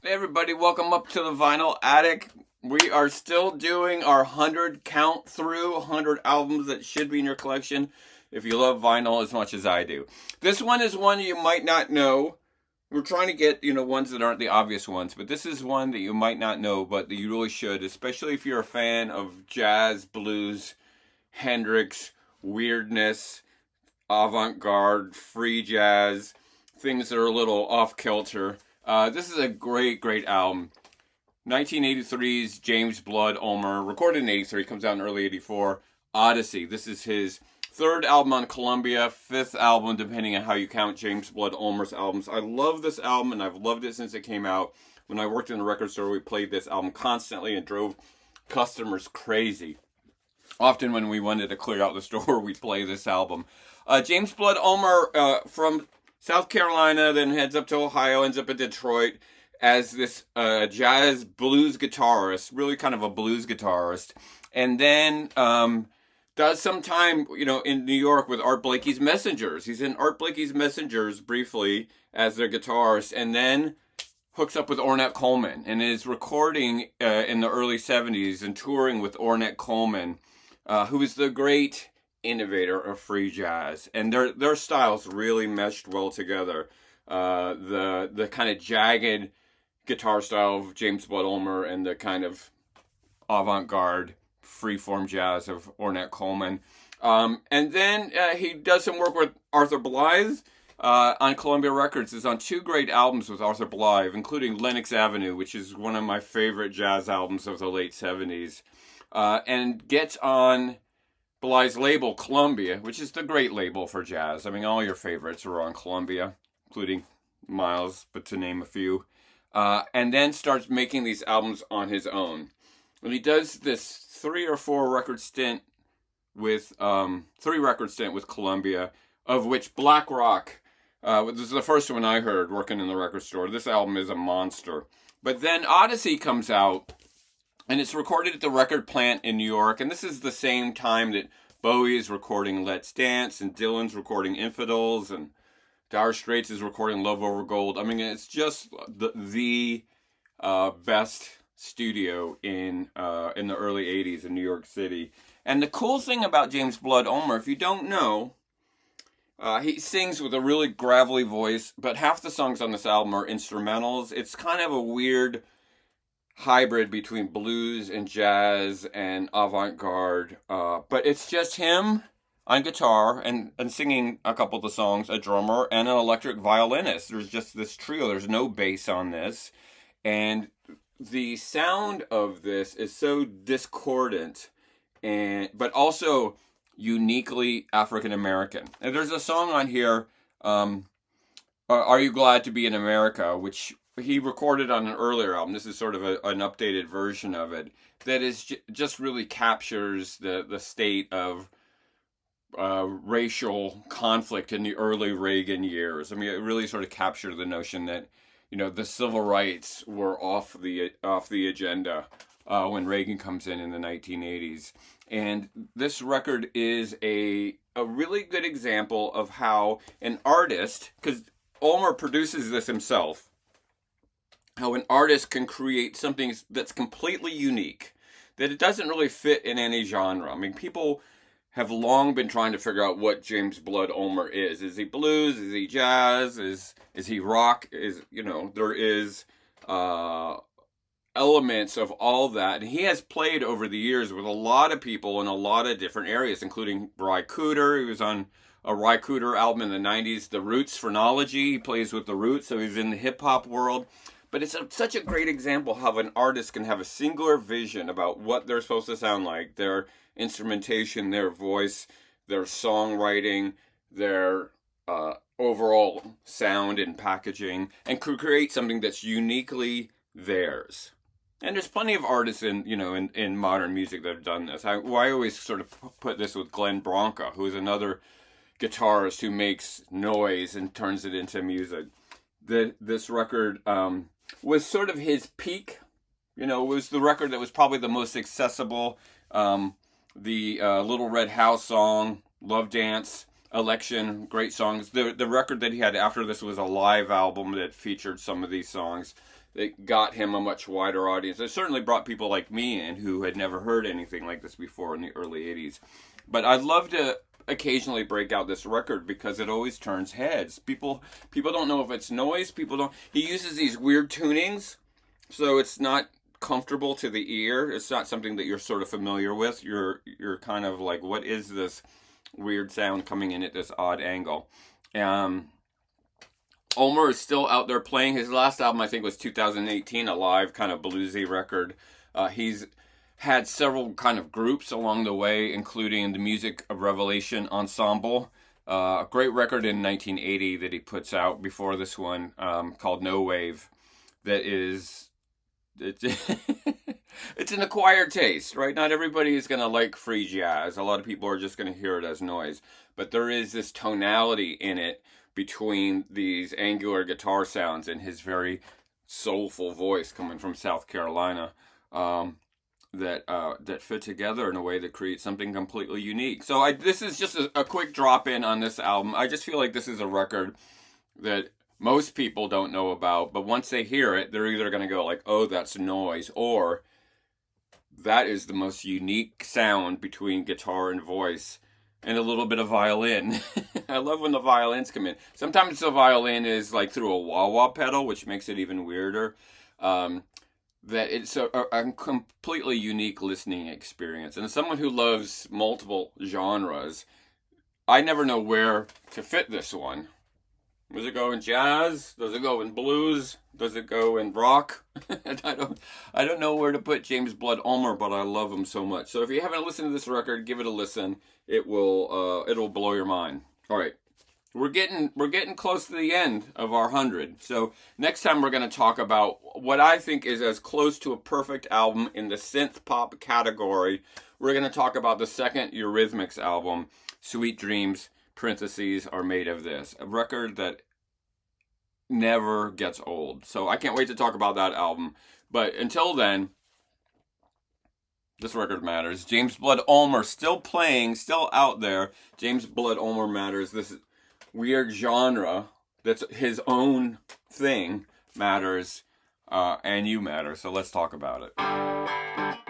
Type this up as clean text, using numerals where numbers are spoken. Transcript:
Hey everybody, welcome up to the Vinyl Attic. We are still doing our 100 count through, 100 albums that should be in your collection if you love vinyl as much as I do. This one is one you might not know. We're trying to get, ones that aren't the obvious ones, but this is one that you might not know, but that you really should, especially if you're a fan of jazz, blues, Hendrix, weirdness, avant-garde, free jazz, things that are a little off-kilter. This is a great, great album. 1983's James Blood Ulmer, recorded in 83, comes out in early 84. Odyssey. This is his third album on Columbia, fifth album, depending on how you count James Blood Ulmer's albums. I love this album, and I've loved it since it came out. When I worked in the record store, we played this album constantly and drove customers crazy. Often when we wanted to clear out the store, we'd play this album. James Blood Ulmer from South Carolina, then heads up to Ohio, ends up in Detroit as this jazz blues guitarist, really kind of a blues guitarist. And then does some time, in New York with Art Blakey's Messengers. He's in Art Blakey's Messengers briefly as their guitarist, and then hooks up with Ornette Coleman and is recording in the early 70s and touring with Ornette Coleman, who is the great innovator of free jazz, and their styles really meshed well together. The kind of jagged guitar style of James Blood Ulmer and the kind of avant-garde freeform jazz of Ornette Coleman. And then he does some work with Arthur Blythe on Columbia Records. Is on two great albums with Arthur Blythe, including Lenox Avenue, which is one of my favorite jazz albums of the late 70s, and gets on Blythe's label, Columbia, which is the great label for jazz. I mean, all your favorites are on Columbia, including Miles, but to name a few. And then starts making these albums on his own. And he does this 3 or 4 record stint with Columbia, of which Black Rock, this is the first one I heard working in the record store. This album is a monster. But then Odyssey comes out, and it's recorded at the record plant in New York. And this is the same time that Bowie is recording Let's Dance, and Dylan's recording Infidels, and Dire Straits is recording Love Over Gold. I mean, it's just the best studio in the early 80s in New York City. And the cool thing about James Blood Ulmer, if you don't know, he sings with a really gravelly voice, but half the songs on this album are instrumentals. It's kind of a weird hybrid between blues and jazz and avant-garde, but it's just him on guitar and singing a couple of the songs, a drummer, and an electric violinist. There's just this trio. There's no bass on this, and the sound of this is so discordant, but also uniquely African American. And there's a song on here, "Are You Glad to Be in America," which he recorded on an earlier album. This is sort of an updated version of it that is just really captures the state of racial conflict in the early Reagan years. I mean, it really sort of captured the notion that, the civil rights were off the agenda when Reagan comes in the 1980s. And this record is a really good example of how an artist, because Ulmer produces this himself, how an artist can create something that's completely unique, that it doesn't really fit in any genre. I mean, people have long been trying to figure out what James Blood Ulmer is. Is he blues? Is he jazz? Is he rock? There is elements of all that. And he has played over the years with a lot of people in a lot of different areas, including Ry Cooder. He was on a Ry Cooder album in the 90s, The Roots Phrenology. He plays with The Roots, so he's in the hip-hop world. But it's such a great example how an artist can have a singular vision about what they're supposed to sound like, their instrumentation, their voice, their songwriting, their overall sound and packaging, and could create something that's uniquely theirs. And there's plenty of artists in modern music that have done this. I always sort of put this with Glenn Branca, who is another guitarist who makes noise and turns it into music. This record was sort of his peak. It was the record that was probably the most accessible. The Little Red House song, Love Dance, Election, great songs. The record that he had after this was a live album that featured some of these songs. that got him a much wider audience. It certainly brought people like me in who had never heard anything like this before in the early 80s. But I'd love to occasionally break out this record because it always turns heads. People don't know if it's noise. He uses these weird tunings, so it's not comfortable to the ear. It's not something that you're sort of familiar with. You're kind of like, what is this weird sound coming in at this odd angle? Ulmer is still out there playing. His last album, I think, was 2018, a live kind of bluesy record. He's had several kind of groups along the way, including the Music of Revelation Ensemble, a great record in 1980 that he puts out before this one, called No Wave, that is, it's an acquired taste, right? Not everybody is going to like free jazz. A lot of people are just going to hear it as noise. But there is this tonality in it between these angular guitar sounds and his very soulful voice coming from South Carolina, that fit together in a way that creates something completely unique. So this is just a quick drop in on this album. I just feel like this is a record that most people don't know about, but once they hear it, they're either going to go like, oh, that's noise, or that is the most unique sound between guitar and voice, and a little bit of violin. I love when the violins come in. Sometimes the violin is like through a wah-wah pedal, which makes it even weirder. That it's a completely unique listening experience. And as someone who loves multiple genres, I never know where to fit this one. Does it go in jazz? Does it go in blues? Does it go in rock? I don't know where to put James Blood Ulmer, but I love him so much. So if you haven't listened to this record, give it a listen. It'll blow your mind. All right. We're getting close to the end of our 100. So next time we're going to talk about what I think is as close to a perfect album in the synth pop category. We're going to talk about the second Eurythmics album, Sweet Dreams, parentheses, are made of this. A record that never gets old. So I can't wait to talk about that album. But until then, this record matters. James Blood Ulmer still playing, still out there. James Blood Ulmer matters. This weird genre that's his own thing matters, and you matter. So let's talk about it.